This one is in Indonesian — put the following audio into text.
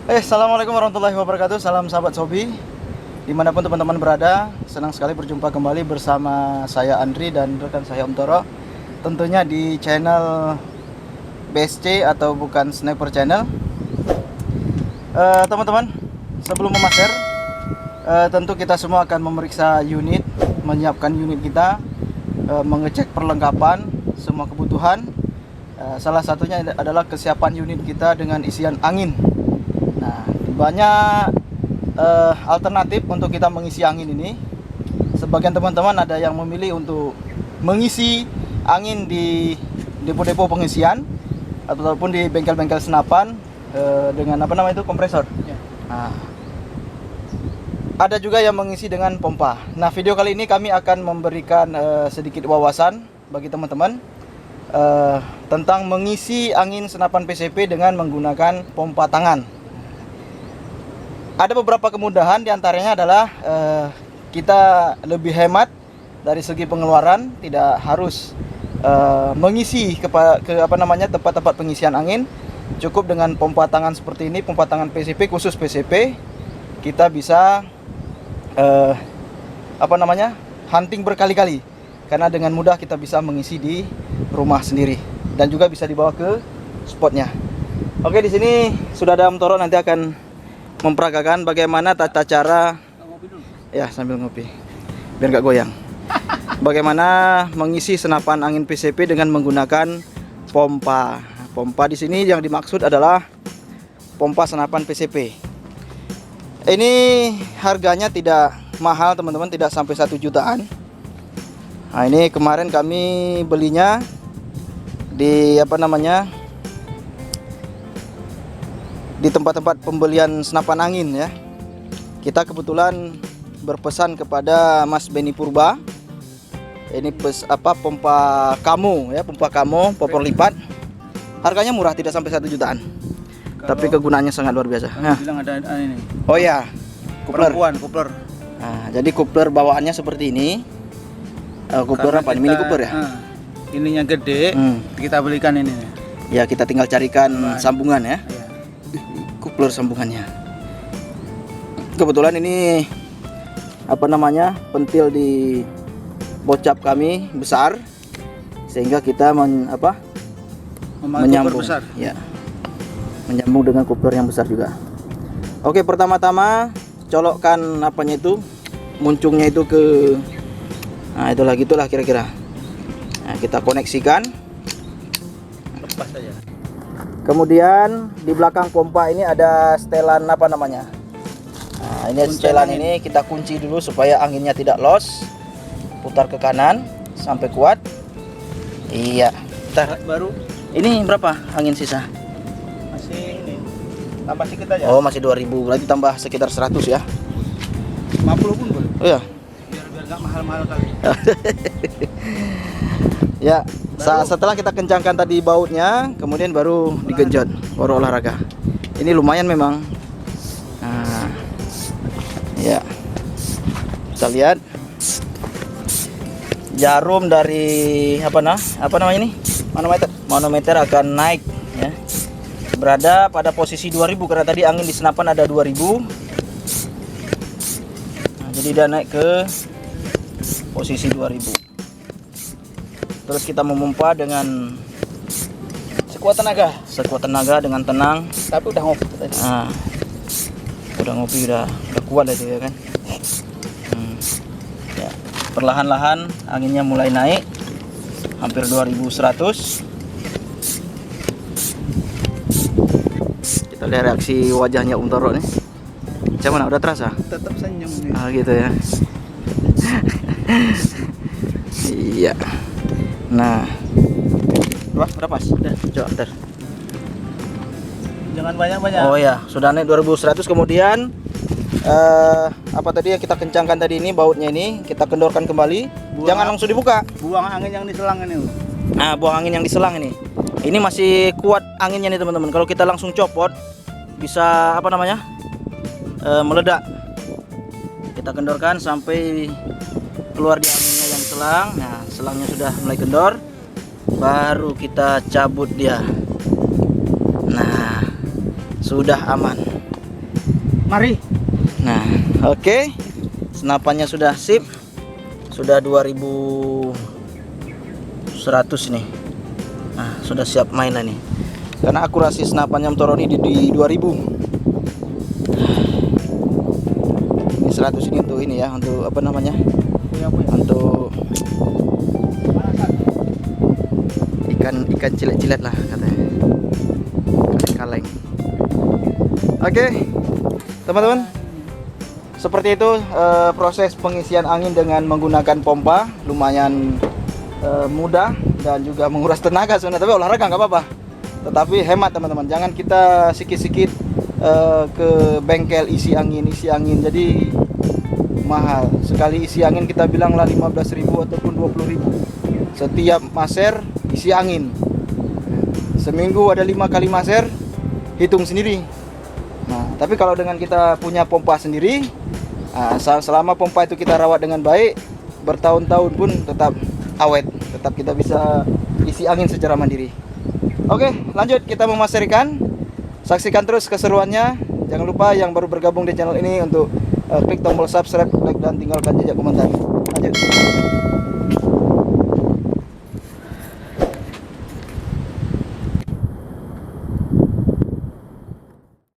Assalamualaikum warahmatullahi wabarakatuh. Salam sahabat Sobi, dimanapun teman-teman berada. Senang sekali berjumpa kembali bersama saya Andri dan rekan saya Om Toro. Tentunya di channel BSC atau bukan Sniper Channel. Teman-teman, sebelum memaster, tentu kita semua akan memeriksa unit, menyiapkan unit kita, mengecek perlengkapan, semua kebutuhan. Salah satunya adalah kesiapan unit kita dengan isian angin. Nah, banyak alternatif untuk kita mengisi angin ini. Sebagian teman-teman ada yang memilih untuk mengisi angin di depo-depo pengisian ataupun di bengkel-bengkel senapan dengan apa namanya itu, kompresor. Nah, ada juga yang mengisi dengan pompa. Nah, video kali ini kami akan memberikan sedikit wawasan bagi teman-teman tentang mengisi angin senapan PCP dengan menggunakan pompa tangan. Ada beberapa kemudahan, diantaranya adalah kita lebih hemat dari segi pengeluaran, tidak harus mengisi ke tempat-tempat pengisian angin. Cukup dengan pompa tangan seperti ini, pompa tangan PCP, khusus PCP, kita bisa hunting berkali-kali, karena dengan mudah kita bisa mengisi di rumah sendiri dan juga bisa dibawa ke spotnya. Oke, di sini sudah ada Om Toro, nanti akan memperagakan bagaimana tata cara ya sambil ngopi biar gak goyang. Bagaimana mengisi senapan angin PCP dengan menggunakan pompa. Pompa di sini yang dimaksud adalah pompa senapan PCP. Ini harganya tidak mahal teman-teman, tidak sampai 1 jutaan. Nah, ini kemarin kami belinya di di tempat-tempat pembelian senapan angin ya. Kita kebetulan berpesan kepada Mas Beni Purba. Ini pompa Kamo ya, pompa Kamo, popor lipat. Harganya murah, tidak sampai 1 jutaan. Tapi kegunaannya sangat luar biasa. Nah, bilang ada ini. Oh ya, kupler. Kupler. Nah, jadi kupler bawaannya seperti ini. Kupler apa? Mini kupler ya? Ininya gede, kita belikan ini. Ya, kita tinggal carikan sambungan ya. Kupler sambungannya. Kebetulan ini pentil di bocap kami besar, sehingga kita menyambung besar. Ya, menyambung dengan kupler yang besar juga. Oke, pertama-tama colokkan muncungnya itu ke, nah itulah kira-kira. Nah, kita koneksikan. Lepas saja. Kemudian di belakang pompa ini ada setelan Nah, ini setelan ini kita kunci dulu supaya anginnya tidak loss. Putar ke kanan sampai kuat. Iya. Baru. Ini berapa angin sisa? Masih ini. Tambah sedikit aja. Oh, masih 2000. Berarti tambah sekitar 100 ya. 50 pun boleh. Oh ya. Biar enggak mahal-mahal kali. Ya, setelah kita kencangkan tadi bautnya, kemudian baru digenjot, baru olahraga. Ini lumayan memang. Nah, ya, kita lihat jarum dari manometer akan naik ya. Berada pada posisi 2000 karena tadi angin di senapan ada 2000. Nah, jadi dia naik ke posisi 2000. Terus kita memompa dengan Sekuat tenaga dengan tenang. Tapi udah ngopi tadi. Nah, udah ngopi, udah kuat itu ya kan. Ya, perlahan-lahan anginnya mulai naik, hampir 2100. Kita lihat reaksi wajahnya Om Toro nih. Gimana, udah terasa? Tetap senyum nih. Ah, gitu ya. Iya. Nah, berapa Mas? Udah, coba ntar. Jangan banyak-banyak. Oh ya, sudah naik 2100. Kemudian apa tadi yang kita kencangkan tadi, ini bautnya ini kita kendorkan kembali. Jangan langsung dibuka. Buang angin yang di selang ini. Nah, buang angin yang di selang ini. Ini masih kuat anginnya nih teman-teman. Kalau kita langsung copot bisa meledak. Kita kendorkan sampai keluar di anginnya yang selang. Nah, selangnya sudah mulai kendor, baru kita cabut dia. Nah, sudah aman. Mari. Nah, oke. Senapannya sudah sip. Sudah 2100 nih. Nah, sudah siap mainan nih. Karena akurasi senapannya motor ini di 2000. Ini 100 ini untuk ini ya, untuk apa namanya? Untuk ikan cilet-cilet lah katanya. Kaleng. Oke, teman-teman. Seperti itu proses pengisian angin dengan menggunakan pompa, lumayan mudah dan juga menguras tenaga sebenarnya, tapi olahraga nggak apa-apa. Tetapi hemat teman-teman, jangan kita sikit-sikit ke bengkel isi angin, jadi mahal. Sekali isi angin kita bilanglah 15.000 ataupun 20.000. Setiap maser isi angin. Seminggu ada 5 kali maser, hitung sendiri. Nah, tapi kalau dengan kita punya pompa sendiri, selama pompa itu kita rawat dengan baik, bertahun-tahun pun tetap awet, tetap kita bisa isi angin secara mandiri. Oke, lanjut kita memaserkan. Saksikan terus keseruannya. Jangan lupa yang baru bergabung di channel ini untuk klik tombol subscribe, like dan tinggalkan jejak komentar. Lanjut.